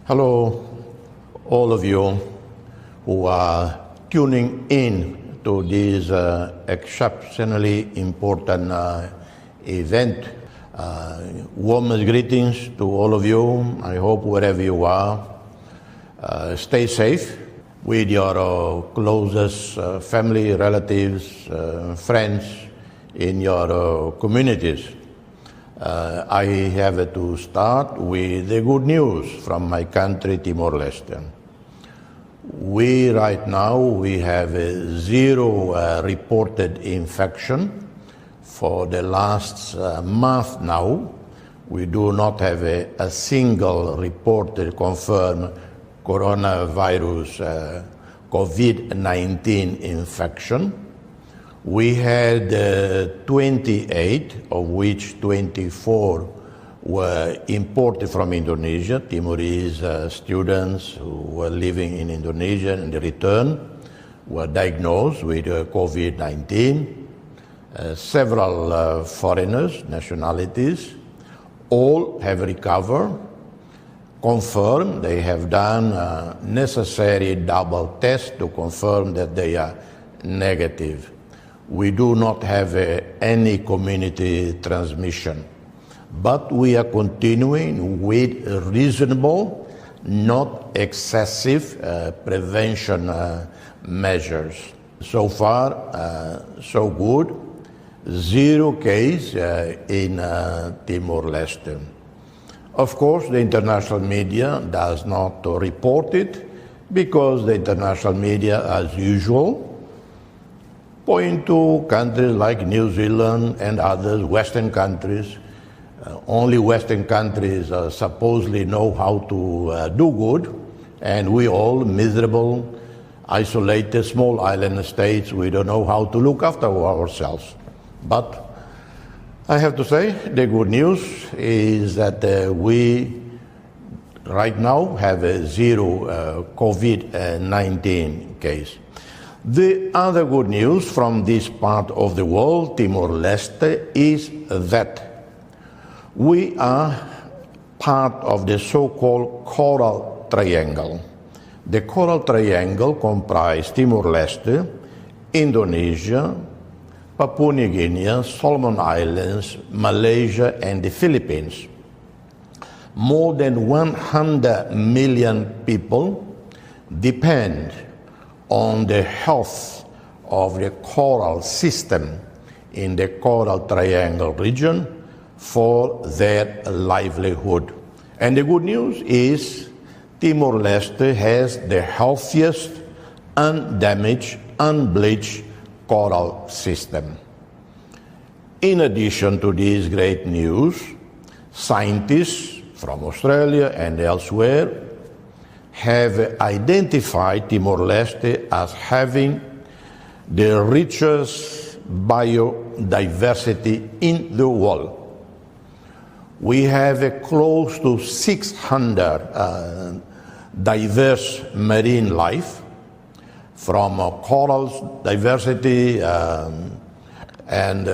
Hello, all of you who are tuning in to this exceptionally important event. Warmest greetings to all of you. I hope wherever you are, stay safe with your closest family, relatives, friends in your communities. I have to start with the good news from my country, Timor-Leste. Right now we have zero reported infection for the last month now. We do not have a single reported confirmed coronavirus COVID-19 infection. We had 28, of which 24 were imported from Indonesia. Timorese students who were living in Indonesia and return were diagnosed with COVID-19. Several foreigners, nationalities, all have recovered, confirmed. They have done necessary double tests to confirm that they are negative. We do not have any community transmission, but we are continuing with reasonable, not excessive prevention measures. So far, so good. Zero case in Timor-Leste. Of course, the international media does not report it because the international media, as usual, point to countries like New Zealand and others, Western countries. Only Western countries supposedly know how to do good, and we all miserable, isolated, small island states, we don't know how to look after ourselves. But I have to say, the good news is that we right now have a zero COVID-19 case. The other good news from this part of the world, Timor-Leste, is that we are part of the so-called Coral Triangle. The Coral Triangle comprises Timor-Leste, Indonesia, Papua New Guinea, Solomon Islands, Malaysia, and the Philippines. More than 100 million people depend on the health of the coral system in the Coral Triangle region for their livelihood. And the good news is Timor-Leste has the healthiest, undamaged, unbleached coral system. In addition to this great news, scientists from Australia and elsewhere have identified Timor-Leste as having the richest biodiversity in the world. We have close to 600 diverse marine life, from corals diversity and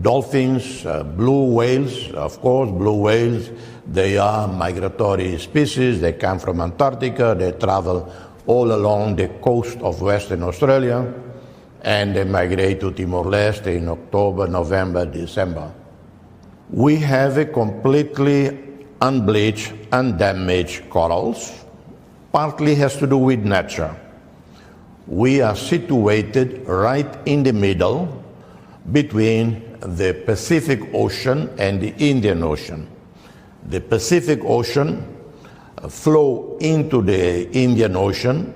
dolphins, blue whales. Of course, blue whales, they are migratory species. They come from Antarctica. They travel all along the coast of Western Australia, and they migrate to Timor-Leste in October, November, December. We have a completely unbleached, undamaged corals. Partly has to do with nature. We are situated right in the middle between the Pacific Ocean and the Indian Ocean. The Pacific Ocean flow into the Indian Ocean,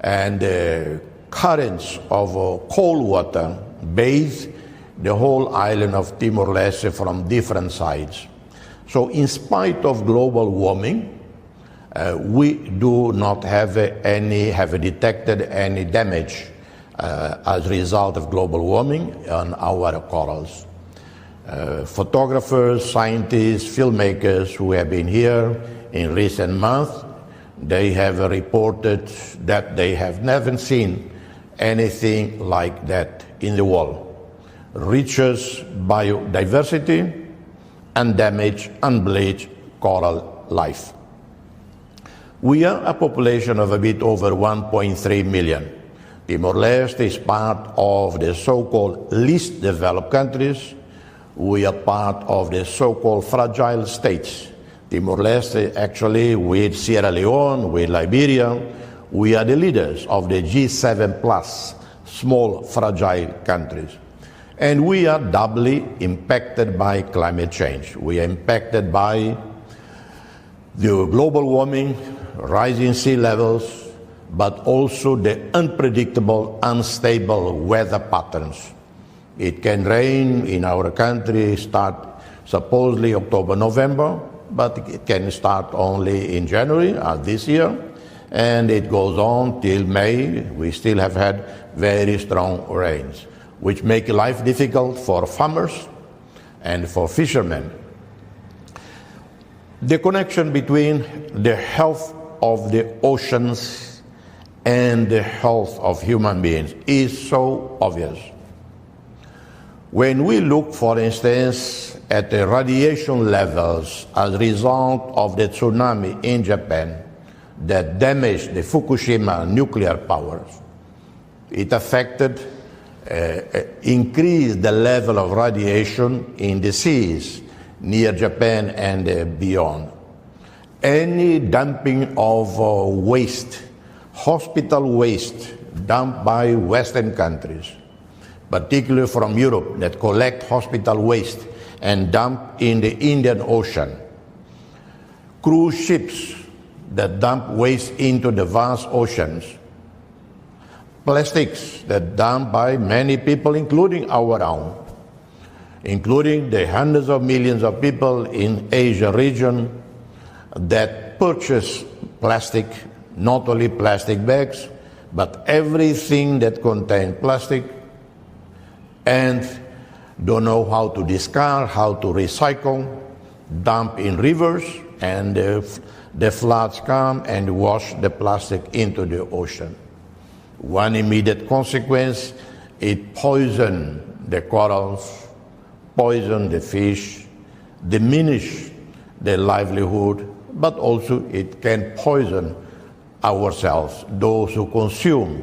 and the currents of cold water bathe the whole island of Timor-Leste from different sides. So in spite of global warming, we do not have detected any damage as a result of global warming on our corals. Photographers, scientists, filmmakers who have been here in recent months, they have reported that they have never seen anything like that in the world. Richest biodiversity, undamaged, unbleached coral life. We are a population of a bit over 1.3 million. Timor-Leste is part of the so-called least developed countries. We are part of the so-called fragile states. Timor-Leste, actually, with Sierra Leone, with Liberia, we are the leaders of the G7 plus small fragile countries. And we are doubly impacted by climate change. We are impacted by the global warming, rising sea levels, but also the unpredictable, unstable weather patterns. It can rain in our country, start supposedly October, November, but it can start only in January this year, and it goes on till May. We still have had very strong rains, which make life difficult for farmers and for fishermen. The connection between the health of the oceans and the health of human beings is so obvious. When we look, for instance, at the radiation levels as a result of the tsunami in Japan that damaged the Fukushima nuclear powers, it affected, increased the level of radiation in the seas near Japan and beyond. Any dumping of waste, hospital waste dumped by Western countries, particularly from Europe, that collect hospital waste and dump in the Indian Ocean. Cruise ships that dump waste into the vast oceans. Plastics that dumped by many people, including our own, including the hundreds of millions of people in Asia region that purchase plastic, not only plastic bags, but everything that contains plastic, and don't know how to discard, how to recycle, dump in rivers, and the floods come and wash the plastic into the ocean. One immediate consequence, it poisons the corals, poison the fish, diminish their livelihood, but also it can poison ourselves, those who consume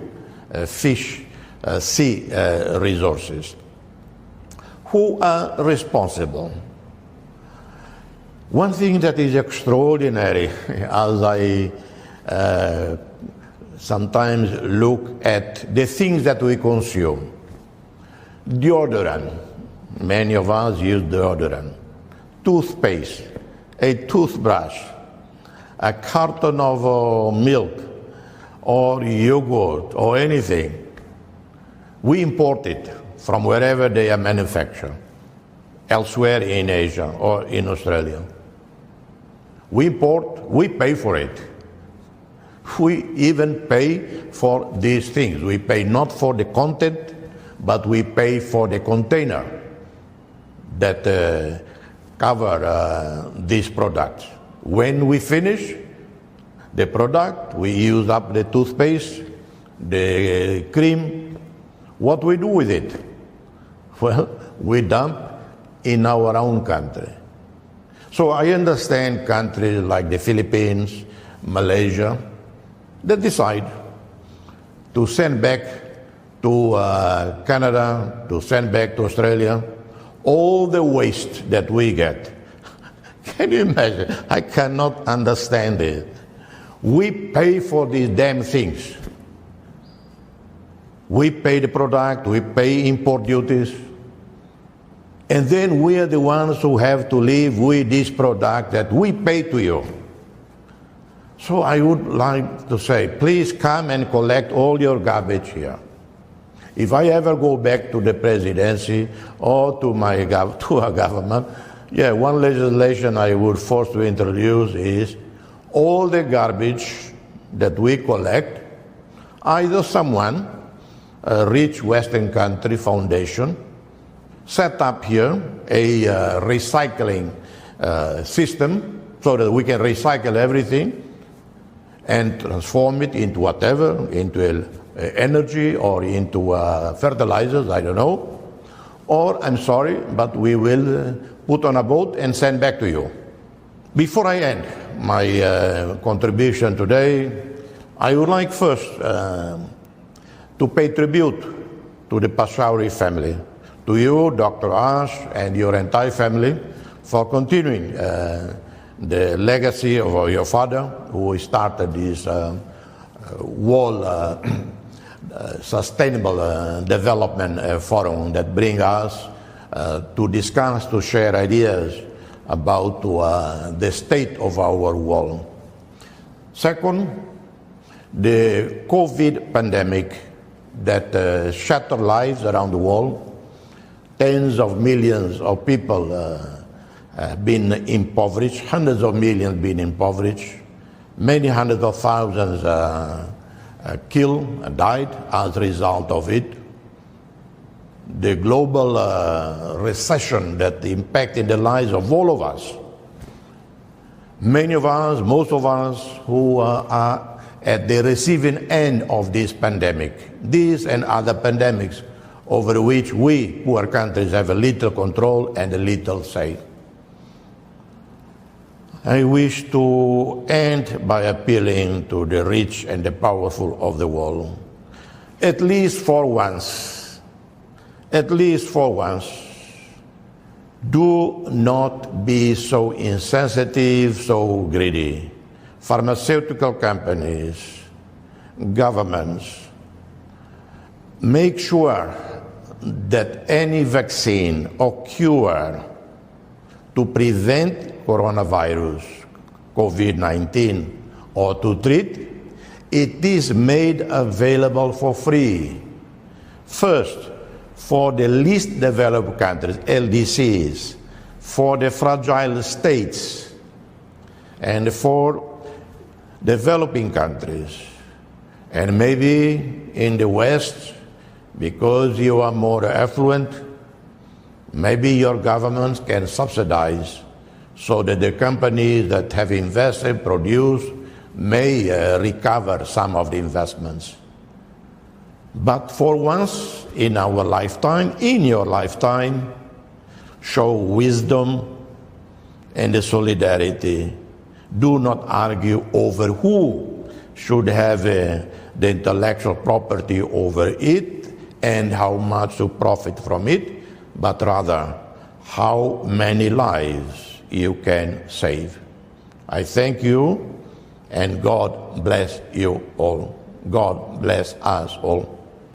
fish, sea resources. Who are responsible? One thing that is extraordinary, as I sometimes look at the things that we consume. Deodorant, many of us use deodorant. Toothpaste, a toothbrush, a carton of milk or yogurt or anything. We import it from wherever they are manufactured, elsewhere in Asia or in Australia. We import, we pay for it. We even pay for these things. We pay not for the content, but we pay for the container that cover these products. When we finish the product, we use up the toothpaste, the cream. What we do with it? Well, we dump in our own country. So I understand countries like the Philippines, Malaysia, that decide to send back to Canada, to send back to Australia, all the waste that we get. Can you imagine? I cannot understand it. We pay for these damn things. We pay the product, we pay import duties, and then we are the ones who have to live with this product that we pay to you. So I would like to say, please come and collect all your garbage here. If I ever go back to the presidency or to a government, one legislation I would force to introduce is all the garbage that we collect, either someone, a rich Western country foundation, set up here a recycling system so that we can recycle everything and transform it into whatever, into energy or into fertilizers, I don't know. Or, I'm sorry, but we will put on a boat and send back to you. Before I end my contribution today, I would like first to pay tribute to the Pashauri family, to you, Dr. Ash, and your entire family, for continuing the legacy of your father, who started this World Sustainable Development Forum that brings us to discuss, to share ideas about the state of our world. Second, the COVID pandemic that shattered lives around the world. Tens of millions of people have been impoverished, hundreds of millions been impoverished, many hundreds of thousands killed and died as a result of it. The global recession that impacted the lives of all of us. Many of us, most of us, who are at the receiving end of this pandemic, this and other pandemics over which we, poor countries, have a little control and a little say. I wish to end by appealing to the rich and the powerful of the world, at least for once, do not be so insensitive, so greedy. Pharmaceutical companies, governments, make sure that any vaccine or cure to prevent coronavirus, COVID-19, or to treat, it is made available for free. First, for the least developed countries, LDCs, for the fragile states, and for developing countries. And maybe in the West, because you are more affluent, maybe your governments can subsidize so that the companies that have invested, produced, may recover some of the investments. But for once in our lifetime, in your lifetime, show wisdom and solidarity. Do not argue over who should have the intellectual property over it and how much to profit from it, but rather how many lives you can save. I thank you, and God bless you all. God bless us all.